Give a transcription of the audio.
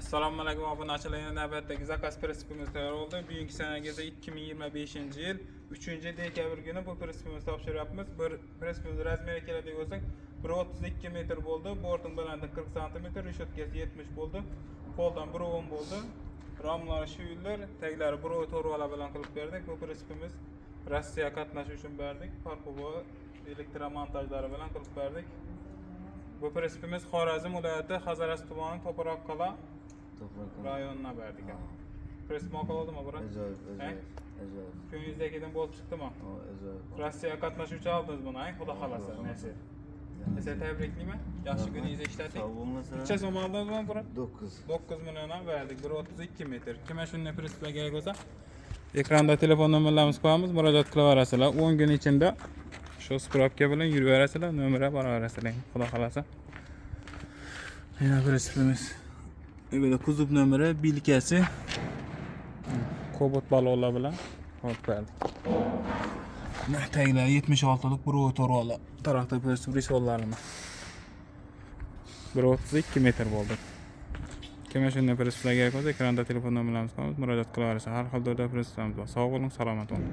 Assalomu alaykum obunachilar. Navbatdagi zakaz prinsipimiz tayyor bo'ldi. Bugungi sanaga esa 2025-yil 3-dekabr kuni bu prinsipimizni topshiryapmiz. Bir prinsipimiz razmeri keladigan bo'lsak, 1.32 metr bo'ldi. Bortning balandligi 40 cm, reshetkasi 70 bo'ldi. Qo'ldan 1.10 bo'ldi. Romlar shu yillar, taglari 1.4 bilan qilib berdik. Bu prinsipimiz Rossiya qatnashish uchun berdik. Farqi elektromontajlari bilan qilib berdik. Bu prinsipimiz Xorazm viloyati Hazaras tumani To'proq qala rayonuna berdik. Prinsip ma'qul bo'ldimi, bura? Ajoyib. Ko'nglingizdagidek bo'lib chiqdimi? Ajoyib. Rossiya qatnashuvchi oldingiz buni, xudo xolasa. Neyse. Size tebriklayman. Yaxshi kuningizni ishlating. Sog' bo'linglar. Necha so'm oldingizmi bura? 9 milliondan verdik. 1.32 metr. Kimga shunday prinsiplar kerak bo'lsa, ekranda telefon nomerlarimizni qo'yamiz, murojaat qilaverasizlar. 10 kun ichida shu spravka bilan yuraverasizlar, nomerga boraverasizlar. Xudo xolasa. Yana prinsipimiz. Burada kuzov nomeri, bilkasi, Cobalt balonlar bilan olib berdik. Taglar 76lik 1.4 tarafda prinsip risollarimiz. 1.32 metr bo'ldi. Kimga shunday prinsiplar kerak bo'lsa, ekranda telefon nomerlarimiz qo'yamiz, murojaat qilaverasizlar. Har xil turda prinsiplarimiz bor. Sog' bo'ling, salomat bo'ling.